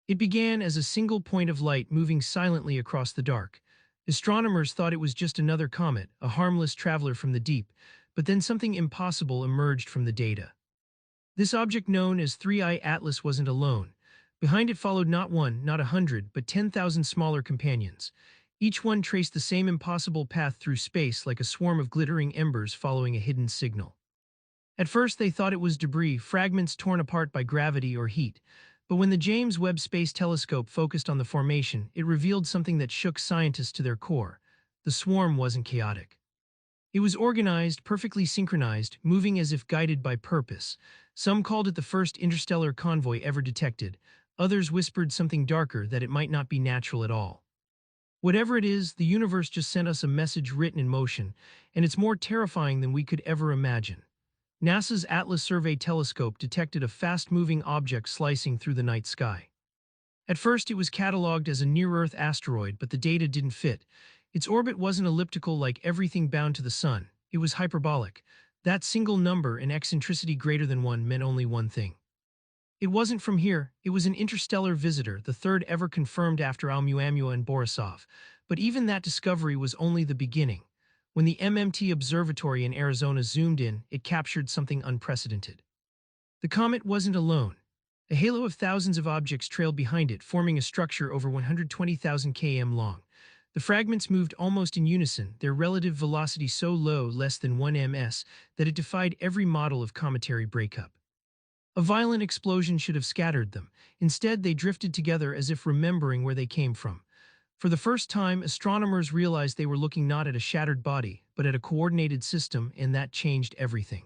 It began as a single point of light moving silently across the dark. Astronomers thought it was just another comet, a harmless traveler from the deep, but then something impossible emerged from the data. This object known as 3I Atlas wasn't alone. Behind it followed not one, not 100, but 10,000 smaller companions. Each one traced the same impossible path through space like a swarm of glittering embers following a hidden signal. At first they thought it was debris, fragments torn apart by gravity or heat. But when the James Webb Space Telescope focused on the formation, it revealed something that shook scientists to their core. The swarm wasn't chaotic. It was organized, perfectly synchronized, moving as if guided by purpose. Some called it the first interstellar convoy ever detected. Others whispered something darker, that it might not be natural at all. Whatever it is, the universe just sent us a message written in motion, and it's more terrifying than we could ever imagine. NASA's Atlas Survey telescope detected a fast-moving object slicing through the night sky. At first it was cataloged as a near-Earth asteroid, but the data didn't fit. Its orbit wasn't elliptical like everything bound to the sun. It was hyperbolic. That single number, an eccentricity greater than 1, meant only one thing. It wasn't from here. It was an interstellar visitor, the third ever confirmed after Oumuamua and Borisov. But even that discovery was only the beginning. When the MMT Observatory in Arizona zoomed in, it captured something unprecedented. The comet wasn't alone. A halo of thousands of objects trailed behind it, forming a structure over 120,000 km long. The fragments moved almost in unison, their relative velocity so low, less than 1 ms, that it defied every model of cometary breakup. A violent explosion should have scattered them. Instead, they drifted together as if remembering where they came from. For the first time, astronomers realized they were looking not at a shattered body, but at a coordinated system, and that changed everything.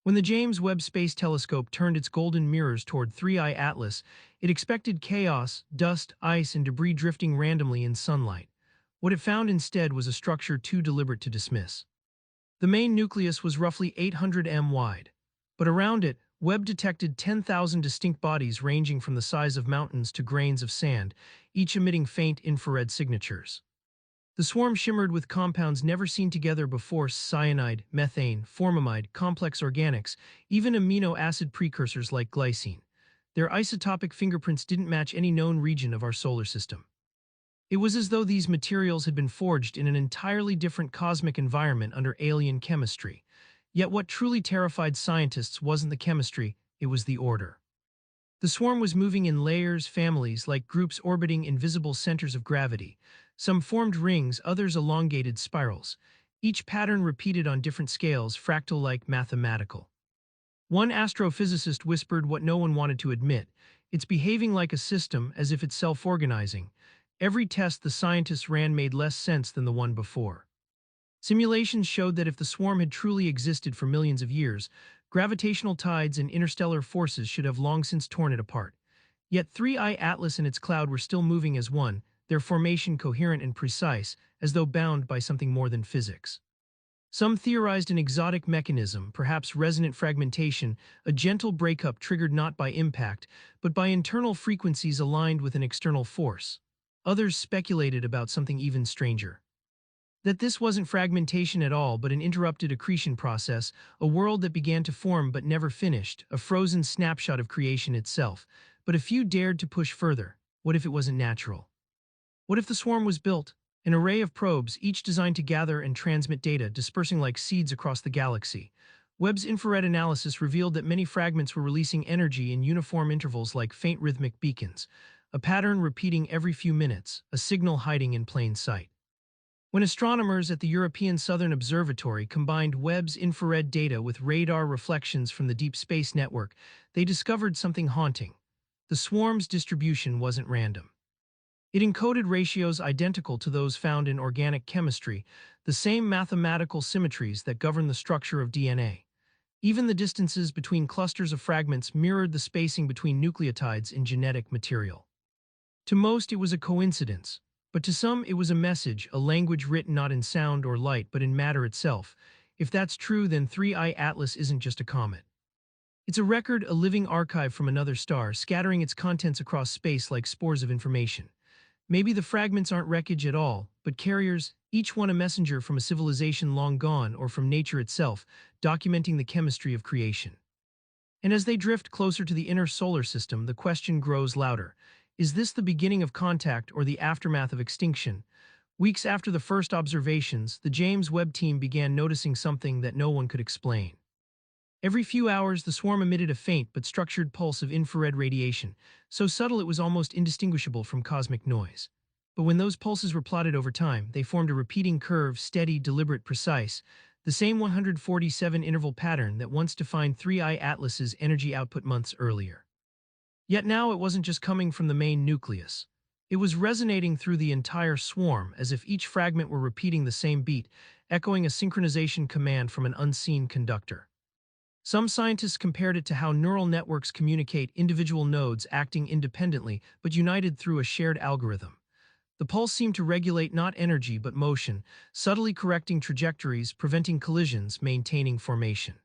When the James Webb Space Telescope turned its golden mirrors toward 3I Atlas, it expected chaos, dust, ice, and debris drifting randomly in sunlight. What it found instead was a structure too deliberate to dismiss. The main nucleus was roughly 800 m wide, but around it, Webb detected 10,000 distinct bodies ranging from the size of mountains to grains of sand, each emitting faint infrared signatures. The swarm shimmered with compounds never seen together before: cyanide, methane, formamide, complex organics, even amino acid precursors like glycine. Their isotopic fingerprints didn't match any known region of our solar system. It was as though these materials had been forged in an entirely different cosmic environment under alien chemistry. Yet what truly terrified scientists wasn't the chemistry, it was the order. The swarm was moving in layers, families, like groups orbiting invisible centers of gravity. Some formed rings, others elongated spirals. Each pattern repeated on different scales, fractal-like, mathematical. One astrophysicist whispered what no one wanted to admit: it's behaving like a system, as if it's self-organizing. Every test the scientists ran made less sense than the one before. Simulations showed that if the swarm had truly existed for millions of years, gravitational tides and interstellar forces should have long since torn it apart. Yet 3I Atlas and its cloud were still moving as one, their formation coherent and precise, as though bound by something more than physics. Some theorized an exotic mechanism, perhaps resonant fragmentation, a gentle breakup triggered not by impact, but by internal frequencies aligned with an external force. Others speculated about something even stranger: that this wasn't fragmentation at all, but an interrupted accretion process, a world that began to form but never finished, a frozen snapshot of creation itself. But a few dared to push further. What if it wasn't natural? What if the swarm was built? An array of probes, each designed to gather and transmit data, dispersing like seeds across the galaxy. Webb's infrared analysis revealed that many fragments were releasing energy in uniform intervals like faint rhythmic beacons, a pattern repeating every few minutes, a signal hiding in plain sight. When astronomers at the European Southern Observatory combined Webb's infrared data with radar reflections from the Deep Space Network, they discovered something haunting. The swarm's distribution wasn't random. It encoded ratios identical to those found in organic chemistry, the same mathematical symmetries that govern the structure of DNA. Even the distances between clusters of fragments mirrored the spacing between nucleotides in genetic material. To most, it was a coincidence. But to some, it was a message, a language written not in sound or light, but in matter itself. If that's true, then 3I Atlas isn't just a comet. It's a record, a living archive from another star, scattering its contents across space like spores of information. Maybe the fragments aren't wreckage at all, but carriers, each one a messenger from a civilization long gone or from nature itself, documenting the chemistry of creation. And as they drift closer to the inner solar system, the question grows louder. Is this the beginning of contact or the aftermath of extinction? Weeks after the first observations, the James Webb team began noticing something that no one could explain. Every few hours, the swarm emitted a faint but structured pulse of infrared radiation, so subtle it was almost indistinguishable from cosmic noise. But when those pulses were plotted over time, they formed a repeating curve, steady, deliberate, precise, the same 147 interval pattern that once defined 3I Atlas's energy output months earlier. Yet now it wasn't just coming from the main nucleus. It was resonating through the entire swarm, as if each fragment were repeating the same beat, echoing a synchronization command from an unseen conductor. Some scientists compared it to how neural networks communicate, individual nodes acting independently but united through a shared algorithm. The pulse seemed to regulate not energy but motion, subtly correcting trajectories, preventing collisions, maintaining formation.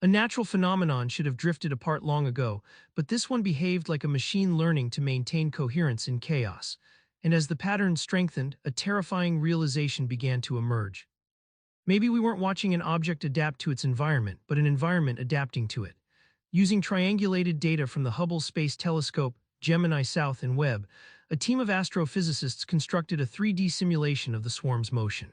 A natural phenomenon should have drifted apart long ago, but this one behaved like a machine learning to maintain coherence in chaos. And as the pattern strengthened, a terrifying realization began to emerge. Maybe we weren't watching an object adapt to its environment, but an environment adapting to it. Using triangulated data from the Hubble Space Telescope, Gemini South, and Webb, a team of astrophysicists constructed a 3D simulation of the swarm's motion.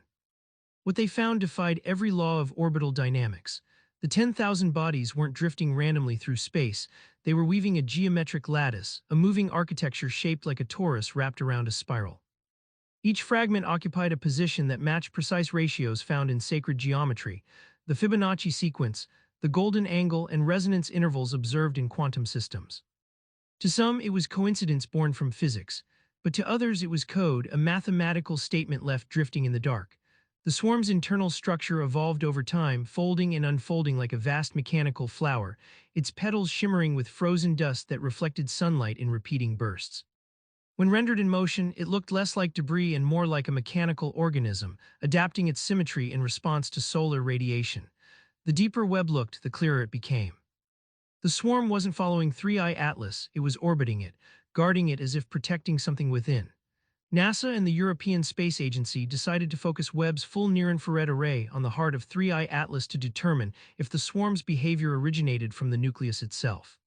What they found defied every law of orbital dynamics. The 10,000 bodies weren't drifting randomly through space, they were weaving a geometric lattice, a moving architecture shaped like a torus wrapped around a spiral. Each fragment occupied a position that matched precise ratios found in sacred geometry, the Fibonacci sequence, the golden angle, and resonance intervals observed in quantum systems. To some, it was coincidence born from physics, but to others it was code, a mathematical statement left drifting in the dark. The swarm's internal structure evolved over time, folding and unfolding like a vast mechanical flower, its petals shimmering with frozen dust that reflected sunlight in repeating bursts. When rendered in motion, it looked less like debris and more like a mechanical organism, adapting its symmetry in response to solar radiation. The deeper Webb looked, the clearer it became. The swarm wasn't following 3I Atlas, it was orbiting it, guarding it as if protecting something within. NASA and the European Space Agency decided to focus Webb's full near-infrared array on the heart of 3I Atlas to determine if the swarm's behavior originated from the nucleus itself.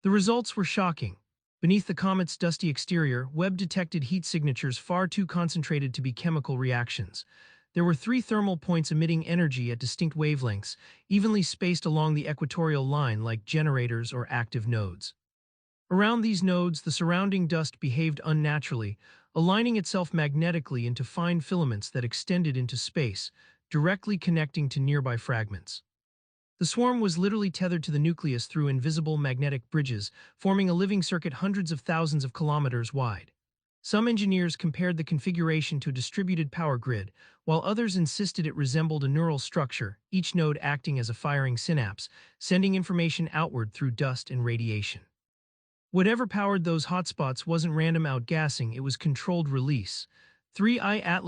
The results were shocking. Beneath the comet's dusty exterior, Webb detected heat signatures far too concentrated to be chemical reactions. There were 3 thermal points emitting energy at distinct wavelengths, evenly spaced along the equatorial line like generators or active nodes. Around these nodes, the surrounding dust behaved unnaturally, aligning itself magnetically into fine filaments that extended into space, directly connecting to nearby fragments. The swarm was literally tethered to the nucleus through invisible magnetic bridges, forming a living circuit hundreds of thousands of kilometers wide. Some engineers compared the configuration to a distributed power grid, while others insisted it resembled a neural structure, each node acting as a firing synapse, sending information outward through dust and radiation. Whatever powered those hotspots wasn't random outgassing, it was controlled release. 3I Atlas